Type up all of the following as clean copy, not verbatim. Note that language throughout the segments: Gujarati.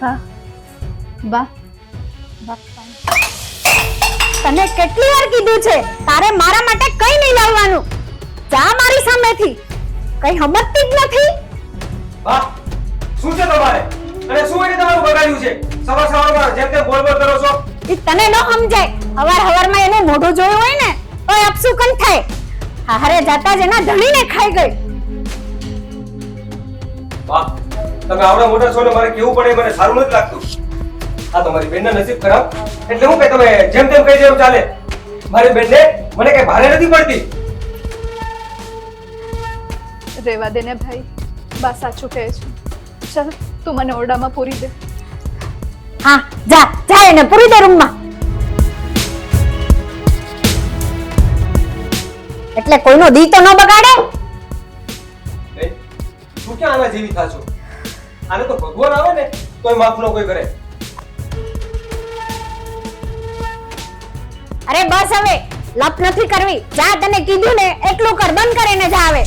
વાહ વાહ વાહ. તને કેટલી વાર કીધું છે તારે મારા માટે કઈ નહીં લાવવાનું. જા મારી સામેથી. કઈ સમજતી જ નથી. વાહ શું છે તમારે અને શું એને તમારું બગાડ્યું છે? સવાર સવારમાં જેમ તેમ બોલ બોલ કરો છો. ઈ તને ન સમજાય. હવારમાં એનું મોઢું જોયું હોય ને તો અપસુકન થાય. હારે જાતા જ એના ધણીને ખાઈ ગઈ. વાહ તમે આવડા મોટા છો ને મારે કેવું પડે મને સારું નથી લાગતું. આ તમારી બેનના નસીબ ખરાબ એટલે હું કે તમે જેમ તેમ કહી દેવું ચાલે. મારી બેનને મને કઈ ભારે નથી પડતી. રેવા દે ને ભાઈ, બા સાચું કહે છે. ચાલ તું મને ઓરડામાં પૂરી દે. હા જા જા એને પૂરી દે રૂમમાં. એટલે કોઈનો દી તો ન બગાડે. બેન તું ક્યાં આના જેવી થાશો? આને તો ભગવાન આવે ને તોય માફ ન કોઈ કરે. અરે બસ હવે લપ નથી કરવી. જા તને કીધું ને એટલું કર. બંધ કરીને જા હવે.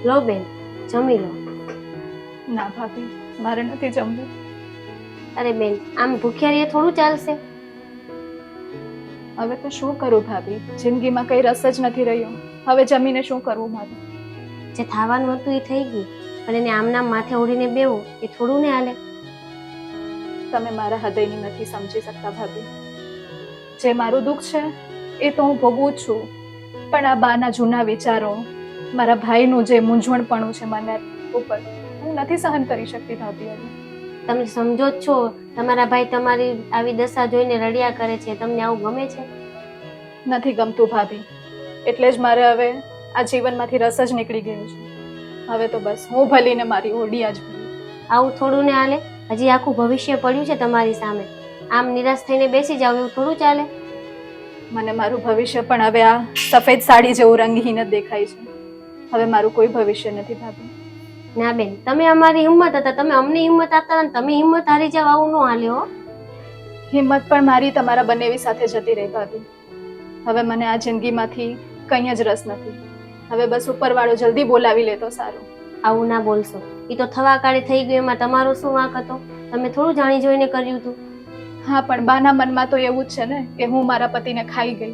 લો બેન, જમી લો. ના ભાભી, મારે નથી જમવું. અરે બેન, આમ ભૂખ્યા રહીએ થોડું ચાલશે? હવે તો શું કરું ભાભી, જિંદગીમાં કઈ રસ જ નથી રહ્યો. હવે જમીને શું કરવું મારે? જે થવાનું હતું એ થઈ ગયું, પણ એને આમનામ માથે ઓઢીને બેવું એ થોડું ને હાલે. તમે મારા હૃદયની નથી સમજી શકતા ભાભી. જે મારું દુઃખ છે એ તો હું ભોગવું જ છું, પણ આ બાના જૂના વિચારો, મારા ભાઈનું જે મૂંઝવણપણું છે મને ઉપર, હું નથી સહન કરી શકતી ભાભી. હવે તમે સમજો જ છો, તમારા ભાઈ તમારી આવી દશા જોઈને રડ્યા કરે છે. તમને આવું ગમે છે? નથી ગમતું ભાભી, એટલે જ મારે હવે આ જીવનમાંથી રસ જ નીકળી ગયું છે. હવે તો બસ હું ભલીને મારી ઓરડી જ ભલી. આવું થોડું ને હાલે. હજી આખું ભવિષ્ય પડ્યું છે તમારી સામે. આમ નિરાશ થઈને બેસી જાવ એવું થોડું ચાલે. મને મારું ભવિષ્ય પણ હવે આ સફેદ સાડી જેવું રંગહીન જ દેખાય છે. હવે મારું કોઈ ભવિષ્ય નથી ભાભી. ના બેન, તમે અમારી હિંમત હતા, તમે અમને હિંમત આપતા હતા, તમે હિંમત હારી જાવ આવું ન હાલે હો. હિંમત પણ મારી તમારા બંનેવી સાથે જતી રહી ભાભી. હવે મને આ જિંદગીમાંથી કંઈ જ રસ નથી. હવે બસ ઉપરવાળો જલ્દી બોલાવી લે તો સારું. આવું ના બોલશો, એ તો થવા કાળે થઈ ગયું, એમાં તમારો શું વાંક હતો? તમે થોડું જાણી જોઈને કર્યું હતું. હા, પણ બાના મનમાં તો એવું જ છે ને કે હું મારા પતિને ખાઈ ગઈ.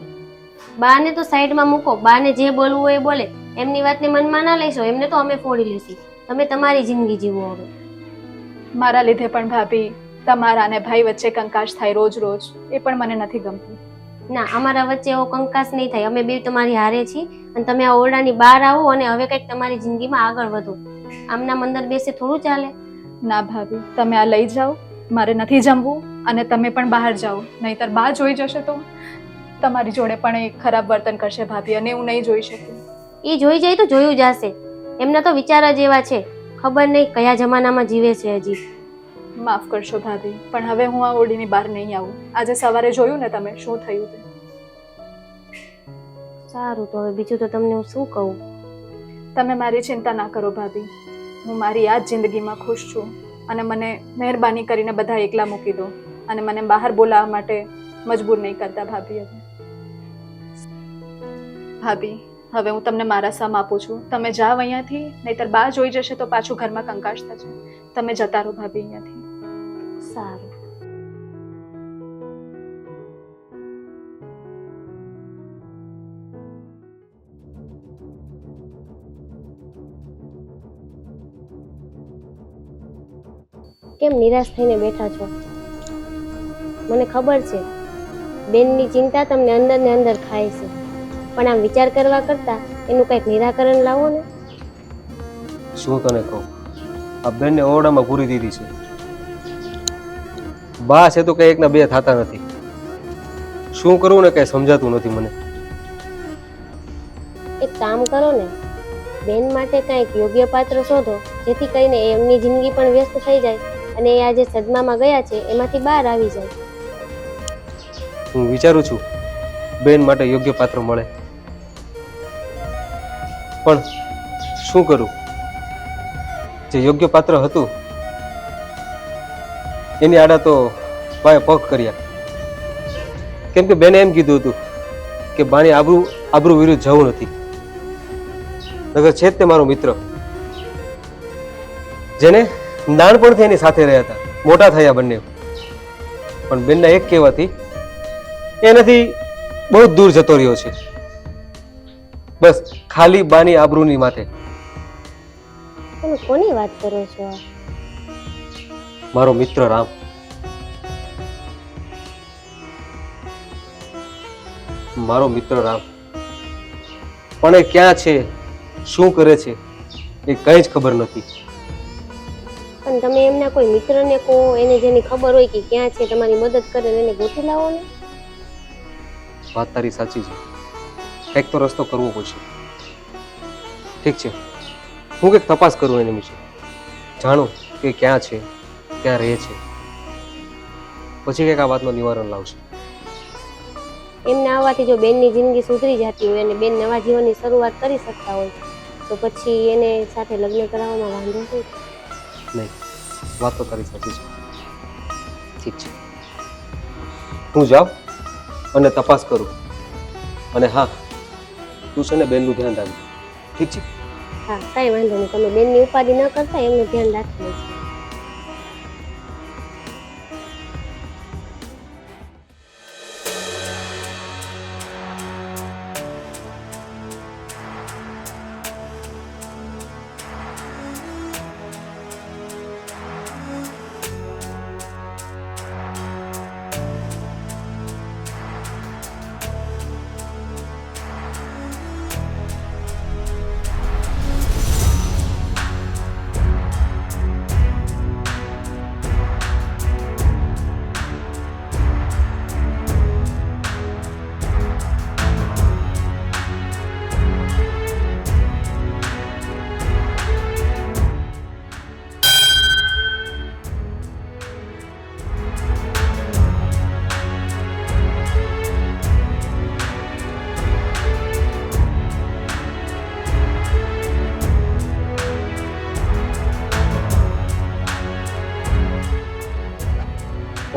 બાને તો સાઈડમાં મૂકો, બાને જે બોલવું હોય એ બોલે. એમની વાતને મનમાં ના લેશો, એમને તો અમે ફોડી લેશી. તમે તમારી જિંદગી જીવો હવે. મારા લીધે પણ ભાભી તમારા અને ભાઈ વચ્ચે કંકાશ થાય રોજ રોજ, એ પણ મને નથી ગમતું. ના, અમારા વચ્ચે એવો કંકાસ નહીં થાય. અમે બે તમારી હારે છીએ અને તમે આ ઓરડાની બહાર આવો અને હવે કંઈક તમારી જિંદગીમાં આગળ વધો. આમના અંદર બેસે થોડું ચાલે. ના ભાભી, તમે આ લઈ જાઓ, મારે નથી જમવું, અને તમે પણ બહાર જાઓ, નહીતર બા જોઈ જશે તો તમારી જોડે પણ એ ખરાબ વર્તન કરશે ભાભી, અને હું નહીં જોઈ શકું. એ જોઈ જાય તો જોયું જશે. એમના તો વિચાર જ એવા છે, ખબર નહીં કયા જમાનામાં જીવે છે હજી. માફ કરશો ભાભી, પણ હવે હું આ ઓરડીની બહાર નહીં આવું. આજે સવારે જોયું ને તમે શું થયું તે. સારું, તો હવે બીજું તો તમને હું શું કહું? તમે મારી ચિંતા ના કરો ભાભી, હું મારી આ જ જિંદગીમાં ખુશ છું, અને મને મહેરબાની કરીને બધા એકલા મૂકી દો અને મને બહાર બોલાવવા માટે મજબૂર નહીં કરતા ભાભી. ભાભી, હવે હું તમને મારા સમ આપું છું. તમે જાઓ અહીંયાથી, નહીતર બા જોઈ જશે તો પાછું ઘરમાં કંકાશ થશે. તમે જતા રહો ભાભી અહીંયાથી. સારું. કેમ નિરાશ થઈને બેઠા છો? મને ખબર છે બેનની ચિંતા તમને અંદર ને અંદર ખાય છે, પણ આમ વિચાર કરવા કરતા એનું કંઈક નિરાકરણ લાવો ને. શું તને કહું, આ બેનને ઓરડામાં પૂરી દીધી છે. બા છે તો કઈ એકના બે થતા નથી. શું કરવું ને કઈ સમજાતું નથી મને. એક કામ કરો ને, બેન માટે કંઈક યોગ્ય પાત્ર શોધો, જેથી કરીને એમની જિંદગી પણ વ્યસ્ત થઈ જાય અને એ આજે સદમામાં ગયા છે એમાંથી બહાર આવી જાય. હું વિચારું છું બેન માટે યોગ્ય પાત્ર મળે, પણ શું કરું? જે યોગ્ય પાત્ર હતું એની આડા તો બાએ પગ કર્યા, કેમ કે બેને એમ કીધું હતું કે બાની આબરૂ વિરુદ્ધ જવું નથી. નગર છે જ તે મારો મિત્ર, જેને નાનપણથી એની સાથે રહ્યા હતા, મોટા થયા બંને, પણ બેનના એક કહેવાથી એનાથી બહુ દૂર જતો રહ્યો છે, બસ ખાલી બાની આબરૂની માથે. તમે કોની વાત કરો છો? મારો મિત્ર રામ. મારો મિત્ર રામ પણ એ ક્યાં છે, શું કરે છે એ કઈ જ ખબર નથી. પણ તમે એમના કોઈ મિત્રને કહો, એને જેની ખબર હોય કે ક્યાં છે, તમારી મદદ કરે એને ગોતી લાવો ને. વાત તારી સાચી છે, કંઈક તો રસ્તો કરવો પડશે. ઠીક છે, હું કંઈક તપાસ કરું એની વિશે, જાણું કે ક્યાં છે, ક્યાં રહે છે, પછી કંઈક આ વાતનું નિવારણ લાવશે. એમને આવવાથી જો બેનની જિંદગી સુધરી જતી હોય અને બેન નવા જીવનની શરૂઆત કરી શકતા હોય તો પછી એને સાથે લગ્ન કરાવવામાં વાંધો શું? નહીં, વાત તો તારી સાચી છે. ઠીક છે, હું જાઉં અને તપાસ કરું, અને હા, તું છે ને બેનનું ધ્યાન રાખજો. ઠીક છે? હા, કાંઈ વાંધો નહીં. તમે બેનની ઉપાધિ ન કરતા એમનું ધ્યાન રાખી લેજો.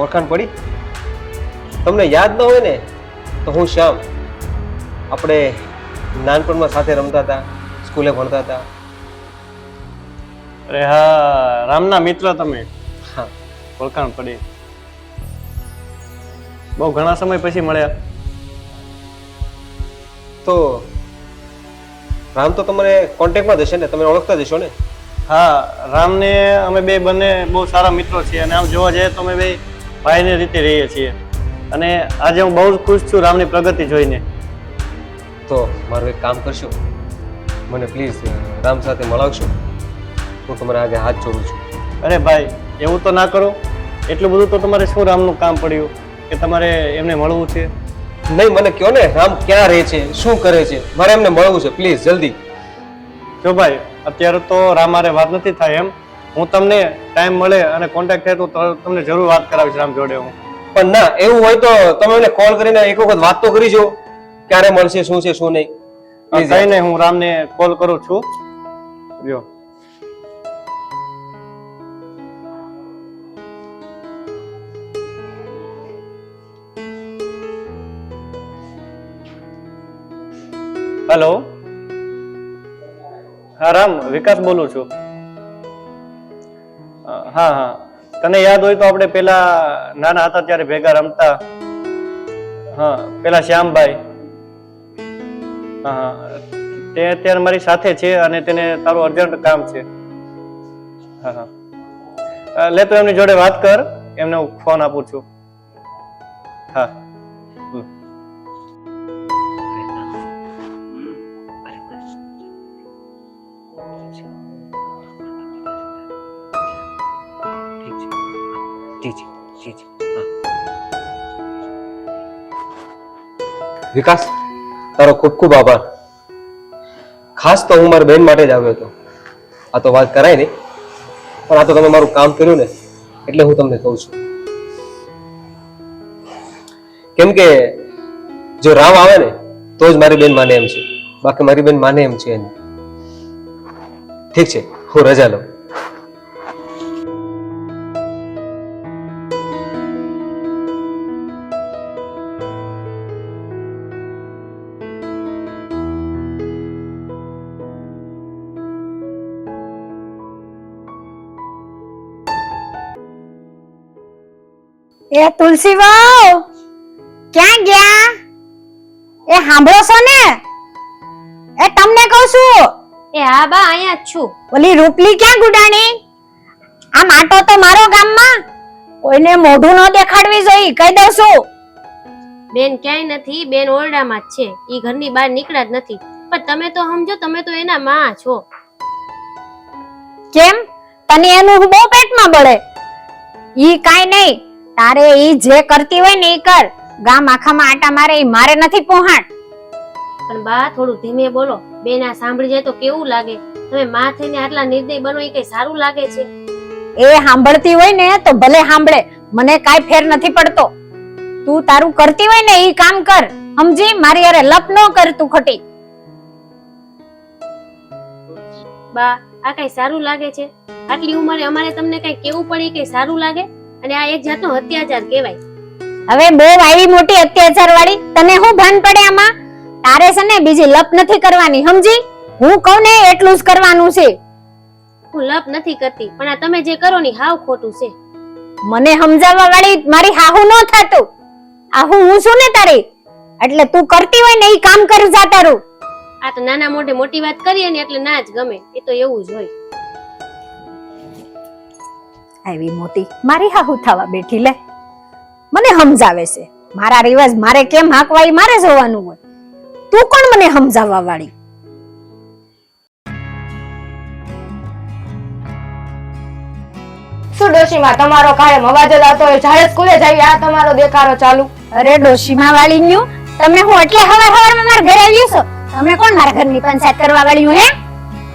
ઓળખાણ પડી? તમને યાદ ન હોય ને તો હું શ્યામ. આપણે નાનપણમાં સાથે રમતા હતા, સ્કૂલે ભણતા હતા. અરે હા, રામના મિત્ર તમે. હા, ઓળખાણ પડી. બહુ ઘણા સમય પછી મળ્યા. તો રામ તો તમારે કોન્ટેક્ટમાં જ હશે ને, તમે ઓળખતા જ હશો ને? હા, રામને અમે બે બંને બહુ સારા મિત્રો છીએ અને આમ જોવા જઈએ તો અમે બે ભાઈની રીતે રહીએ છીએ. અને આજે હું બહુ જ ખુશ છું રામની પ્રગતિ જોઈને. તો મારું એક કામ કરશો, મને પ્લીઝ રામ સાથે મળાવશો? હું તમારા આગે હાથ જોડું છું. અરે ભાઈ, એવું તો ના કરો. એટલું બધું તો તમારે શું રામનું કામ પડ્યું કે તમારે એમને મળવું છે? નહીં, મને કહો ને રામ ક્યાં રહે છે, શું કરે છે, મારે એમને મળવું છે, પ્લીઝ જલ્દી. જો ભાઈ, અત્યારે તો રામ મારે વાત નથી થાય એમ. હું તમને ટાઈમ મળે અને કોન્ટેક્ટ થાય તો તમને જરૂર વાત કરાવીશ રામ જોડે હું. પણ ના, એવું હોય તો તમે મને કોલ કરીને એક વખત વાત તો કરી જો, ક્યારે મળશે, શું છે શું નહીં. કઈ નહીં, હું રામને કોલ કરું છું. જો હેલો. હા રામ, વિકાસ બોલું છું. હા હા, તને યાદ હોય તો આપણે પેલા નાના હતા ત્યારે ભેગા રમતા. હા, પેલા શ્યામભાઈ. હા હા, તે અત્યારે મારી સાથે છે અને તેને તારું અર્જન્ટ કામ છે. હા હા, લે તો એમની જોડે વાત કર, એમને હું ફોન આપું છું. હા. વિકાસ, તારો ખૂબ ખૂબ આભાર. ખાસ તો હું મારી બેન માટે જ આવ્યો હતો. આ તો વાત કરાય નહીં, પણ આ તો તમે મારું કામ કર્યું ને, એટલે હું તમને કહું છું. કેમ કે જો રામ આવે ને તો જ મારી બેન માને એમ છે, બાકી મારી બેન માને એમ છે નહીં. ઠીક છે, હું રજા લઉં. એ તુલસી વાવ ક્યાં ગયા? એ સાંભળો છો ને? એ તમને કહું છું. એ હા બા, અહીંયા જ છું. ઓલી રૂપલી ક્યાં ગુડાણી? આમ આટો તો મારો ગામમાં, કોઈને મોઢું ન દેખાડવી જોઈએ, કહી દઉં છું. બેન ક્યાંય નથી, બેન ઓરડામાં જ છે. ઈ ઘરની બહાર નીકળ્યા જ નથી. પણ તમે તો સમજો, તમે તો એના માં છો. કેમ? તને એનું બહુ પેટમાં બળે? ઈ કાઈ નહીં, તારે ઈ જે કરતી હોય ને ઈ કર. ગામ આખામાં આટા મારે ઈ મારે નથી પહોંચાડ. પણ બા થોડું ધીમે બોલો. બેન આ સાંભળી જાય તો કેવું લાગે? તમે માં થઈને આટલા નિર્દય બનો, એ કઈ સારું લાગે છે? એ સાંભળતી હોય ને તો ભલે સાંભળે, મને કાઈ ફેર નથી પડતો. તું તારું કરતી હોય ને ઈ કામ કર, સમજી? મારી અરે લપ ન કર તું ખોટી. બા આ કઈ સારું લાગે છે? આટલી ઉંમરે અમારે તમને કઈ કેવું પડે કઈ સારું લાગે? અને આ એક જાતનો અત્યાચાર કહેવાય. હવે બહુ આવી મોટી અત્યાચાર વાળી તને શું ભાન પડે આમાં? તારે છે ને બીજી લપ નથી કરવાની, સમજી? હું કહું ને એટલું જ કરવાનું છે. હું લપ નથી કરતી, પણ આ તમે જે કરો ને હાવ ખોટું છે. મને સમજાવવા વાળી મારી હાહુ ન થાતું. આહુ હું છું ને તારી, એટલે તું કરતી હોય ને ઈ કામ કર જા તારું. આ તો નાના મોઢે મોટી વાત કરીએ ને એટલે ના જ ગમે. એ તો એવું જ હોય. આવી મોટી મારી હાહુ થવા બેઠી લે. મને સમજાવે છે મારા રિવાજ મારે કેમ હાંકવા ઈ મારે જોવાનું હોય. તું કોણ મને સમજાવવા વાળી? શું ડોશીમાં તમારો કાયમ અવાજ જ આવતો હોય? ઝાડ સ્કૂલે જઈએ આ તમારો દેખાડો ચાલુ. અરે ડોશીમા વાળી ન્યુ, તમે હું એટલે હવાર મારા ઘરે આવ્યો છો? તમે કોણ મારા ઘરની પંચાયત કરવા વાળી? હે,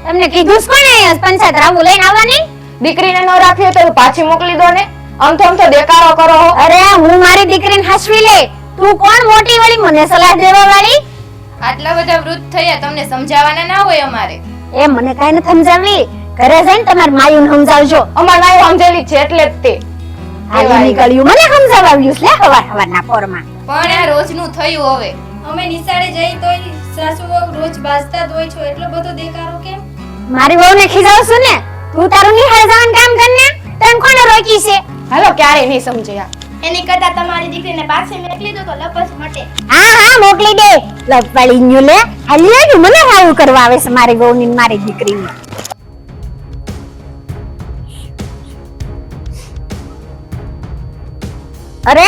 તમને કીધું છે કોણે પંચાયત રાવું લઈને આવવાની? દીકરીને ન રાખી તો પાછી મોકલી દો ને. આમ તો દેખાડો કરો. અરે હું મારી દીકરીને હાસવી લે. તું કોણ મોટી વાળી મને સલાહ દેવા વાળી? આટલા બધા વૃદ્ધ થયા, તમને સમજાવવાના ના હોય અમારે? એ મને કાઈ ન સમજાવી, ઘરે જઈને તમાર માયુને સમજાવજો. અમાર નાય સમજેલી છે એટલે જ તે આવી નીકળ્યું મને સમજાવ્યું લે હવારના પોરમાં. પણ આ રોજનું થયું હવે. અમે નિશાળે જઈ તોય સાસુ વહુ રોજ બાજતા જ હોય છો, એટલો બધો દેખાડો કેમ? મારી વહુને ખીજાવશું ને? તું તારું નિહાળ જવાનું કામ કર ને. તને કોણે રોકી છે? હાલો ક્યારે નહીં સમજે. એની કરતા તમારી દીકરીને પાસે મોકલી દો તો લપસ મટે. હા મોકલી દે. લપવાળી ન્યુ લે હાલી આવ્યું મને આવું કરવા આવે છે મારી વહુની ને મારી દીકરીને. અરે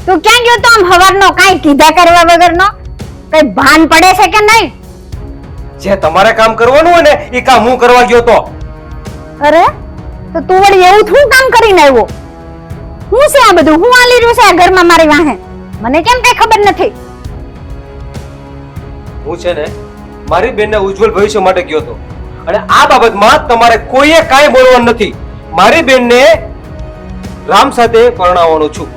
તું ક્યાં ગયો તો આમ હવારનો કાઈ કીધા કરવા વગરનો? કઈ ભાન પડે છે કે નહીં? જે તમારે કામ કરવાનું હોય ને એ કામ હું કરવા ગયો તો. અરે તો તું વળી એવું શું કામ કરીને આવ્યો? હું છે આ બધું? હું આલી રહ્યું છે આ ઘરમાં મારી વાહે? મને કેમ કઈ ખબર નથી? હું છે ને મારી બેનના ઉજ્જવળ ભવિષ્ય માટે ગયો તો, અને આ બાબતમાં તમારે કોઈએ કાંઈ બોલવાનું નથી. મારી બેનને રામ સાથે પરણાવવાનો છું.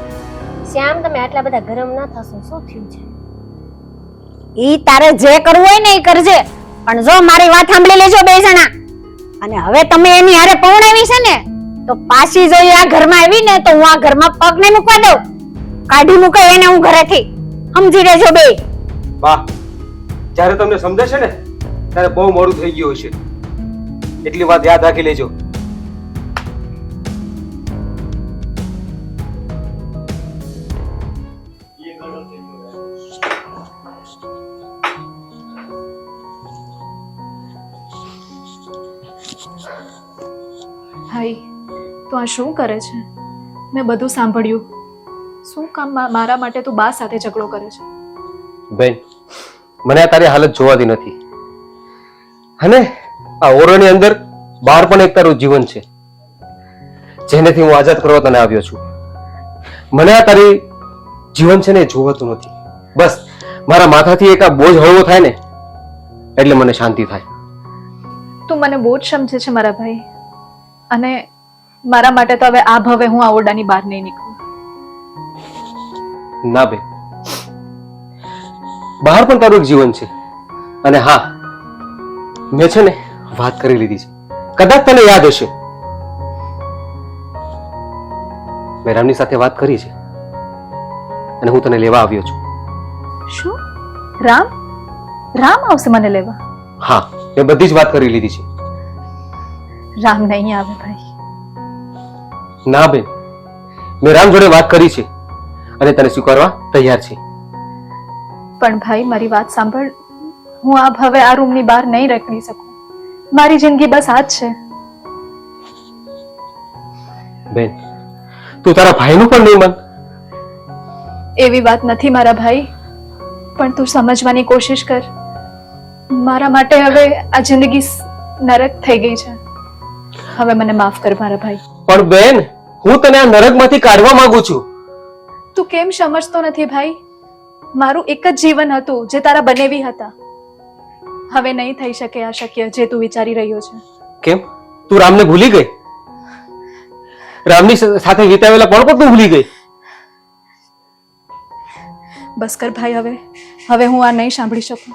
શ્યામ તમે આટલા બધા ગરમ ના થશો. શું થયું છે? ઈ તારે જે કરવું હોય ને ઈ કરજે, પણ જો મારી વાત સાંભળી લેજો બે જણા. અને હવે તમે એની હારે પરણાવી છે ને તો પાછી જો આ ઘરમાં આવી ને તો હું આ ઘરમાં પગ નહીં મૂકવા દઉં. કાઢી મૂકે એને હું ઘરેથી, સમજી લેજો બે. બા, જ્યારે તમને સમજાશે ને ત્યારે બહુ મોડું થઈ ગયું હશે, એટલી વાત યાદ રાખી લેજો. ભાઈ તું આ શું કરે છે? મેં બધું સાંભળ્યું. શું કામ મારા માટે તું બા સાથે ઝઘડો કરે છે? બેન, મને આ તારી હાલત જોવાતી નથી, અને આ ઓરડની અંદર બહાર પણ એક તારું જીવન છે જેનેથી હું આઝાદ કરવા તને આવ્યો છું. મને આ તારી જીવન છે ને જોવાતું નથી. બસ મારા માથાથી એક આ બોજ હળવો થાય ને એટલે મને શાંતિ થાય. તું મને બહુ જ સમજે છે મારા ભાઈ, અને મારા માટે તો હવે આ ભવે હું આ ઓરડાની બહાર નહીં નીકળું. ના બેન, બહાર પણ તારું એક જીવન છે. અને હા, મેં છે ને વાત કરી લીધી છે. કદાચ તને યાદ હશે, મેં રામની સાથે વાત કરી છે અને હું તને લેવા આવ્યો છું. શું? રામ રામ આવશે મને લેવા? હા, મેં બધી જ વાત કરી લીધી છે. રામ નહીં આવે ભાઈ. ના બેન, મેં રામ જોડે વાત કરી છે અને તને સ્વીકારવા તૈયાર છે. પણ ભાઈ મારી વાત સાંભળ, હું આ ભવે આ રૂમની બહાર નહીં નીકળી શકું. મારી જિંદગી બસ આ જ છે. બેન, તું તારા ભાઈનું પણ નહીં માન. એવી વાત નથી મારા ભાઈ, પણ તું સમજવાની કોશિશ કર. મારા માટે હવે આ જિંદગી નરક થઈ ગઈ છે. હવે મને માફ કર મારા ભાઈ. પણ બેન, હું તને આ નરકમાંથી કાઢવા માંગુ છું. તું કેમ સમજતો નથી ભાઈ? મારું એક જ જીવન હતું જે તારા બનેવી હતા. હવે નહીં થઈ શકે આ શક્ય જે તું વિચારી રહ્યો છે. કેમ? તું રામને ભૂલી ગઈ? રામની સાથે વિતાવેલા પળ પણ તું ભૂલી ગઈ? બસ કર ભાઈ, હવે હું આ નહીં સાંભળી શકું.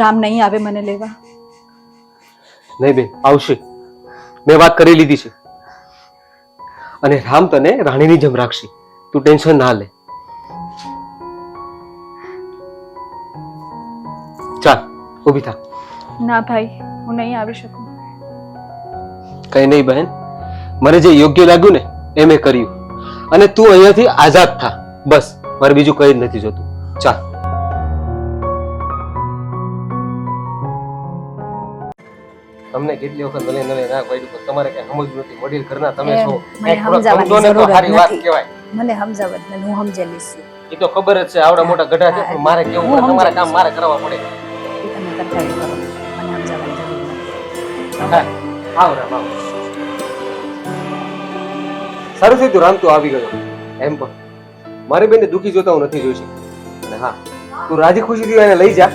રામ નહીં આવે મને લેવા. નહીં બેન, આવશે. મેં વાત કરી લીધી છે અને રામ તને રાણીની જેમ રાખશે. તું ટેન્શન ના લે. ચાલ, ઊભી થા. ના ભાઈ, હું નહીં આવી શકું. કઈ નહીં બહેન, મને જે યોગ્ય લાગ્યું ને એ મેં કર્યું અને તું અહીંયાથી આઝાદ થા. બસ, મારે બીજું કઈ જ નથી જોતું. ચાલ. તમને કેટલી વખત નલે નલે ના પાડ્યું પણ તમારે કઈ સમજવું નથી. વડીલ ઘરના તમે છો, મને કંઈક થોડુંક સમજાવવાની સમજો ને તો જરૂર જ સારી વાત નથી. કહેવાય. મને સમજાવત ને હું સમજેલી છું. એ તો ખબર જ છે, આવડા મોટા ગઢા છે પણ મારે કેવું પડે, તમારા કામ મારે કરવા પડે. એ તમે કરતા કરો. મને સમજાવવાની જરૂર નથી. હા, આવ રામ, આવ. સારું થયું તું રામ, તું આવી ગયો. એમ પણ મારી બેનને દુખી જોતા હું નથી જોઈ શકતો. અને હા, તું રાજી ખુશીથી એને લઈ જા.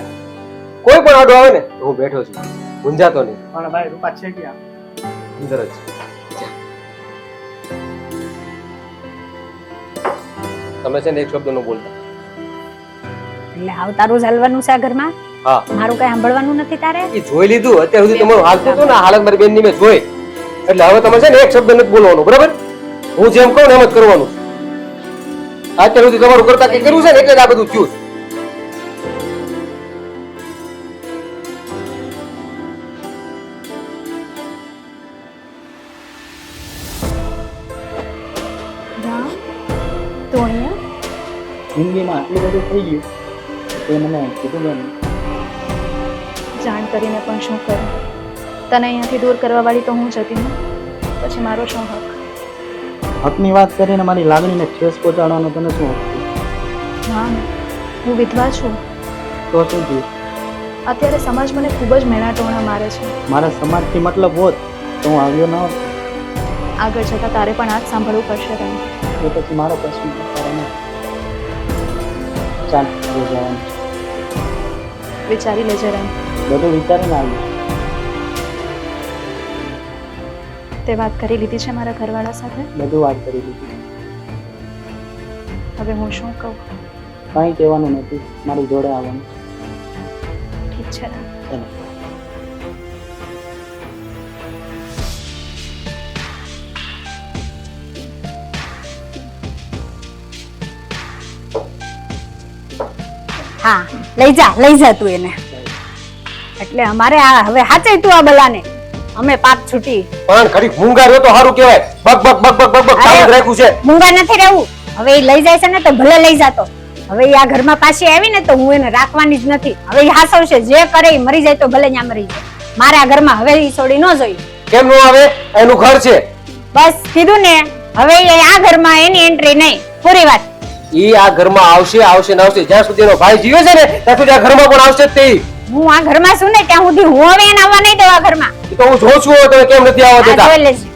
કોઈ પણ આડો આવે ને તો હું બેઠો છું, મૂંઝાતો નહીં. પણ ભાઈ રૂપા છે ક્યાં? અંદર જ જા. તમે છે ને એક શબ્દ ન બોલતા. એટલે આવ તારું ચાલવાનું છે આ ઘરમાં? હા, મારું કઈ સાંભળવાનું નથી તારે? એ જોઈ લીધું. અત્યાર સુધી તમારું હાલતું હતું ને હાલત મારી બેનની મેં જોઈ. એટલે હવે તમે છે ને એક શબ્દ નથી બોલવાનું, બરાબર? હું જેમ કહું ને એમ જ કરવાનું. અત્યાર સુધી તમારું કરતા કે કર્યું છે ને એટલે જ આ બધું થયું છે. રામ, તું અહીંયા? જિંદગીમાં આટલું બધું થઈ ગયું તે મને કીધું નહીં. જાણ કરીને પણ શું કરું? તને અહીંયાથી દૂર કરવા વાળી તો હું જ હતી ને. પછી મારો શું હક? હકની વાત કરીને મારી લાગણીને ઠેસ પહોંચાડવાનો તને શું હક છે? રામ, હું વિધવા છું. તો શું થયું? અત્યારે સમાજ મને ખૂબ જ મેણાટોણા મારે છે. મારા સમાજથી મતલબ હોત તો હું આવ્યો ન હોત. આગળ જતાં તારે પણ આ જ સાંભળવું પડશે રામ. એ પછી મારો પ્રશ્ન છે, તારો નહીં. ચાલ હવે જવાનું છે. વિચારી લેજે રામ. બધું વિચારીને આવ્યું. તે વાત કરી લીધી છે મારા ઘરવાળા સાથે? બધું વાત કરી લીધી. હવે હું શું કહું? કાંઈ કહેવાનું નથી, મારી જોડે આવવાનું. ઠીક છે રામ. ચાલો. હા, લઈ જા તું એને. એટલે અમારે આ હવે હાચે તું આ બલાને અમે પાપ છૂટી. પણ ઘડી મૂંગા રહ્યો તો સારું કહેવાય. Buck buck buck buck buck buck કામ જ રાખ્યું છે. મૂંગા નથી રહેવું. હવે એ લઈ જાય છે ને તો ભલે લઈ જાતો. હવે એ આ ઘરમાં પાછી આવી ને તો હું એને રાખવાની જ નથી. હવે એ હાસવશે, જે કરે એ મરી જાય તો ભલે ત્યાં મરી જાય. મારે આ ઘરમાં હવે એ છોડી ન જોઈએ. કેમ નો આવે? એનું ઘર છે. બસ કીધું ને, હવે એ આ ઘરમાં એની એન્ટ્રી નહીં. પૂરી વાત. ઈ આ ઘરમાં આવશે આવશે ને આવશે. જ્યાં સુધી એનો ભાઈ જીવે છે ને ત્યાં સુધી આ ઘરમાં પણ આવશે જ તે. હું આ ઘરમાં છું ને ત્યાં સુધી હું હવે એને આવવા નહીં દઉં આ ઘરમાં. ઈ તો હું જોઉં છું, તમે કેમ નથી આવવા આ દેતા? જોઈ લેજે.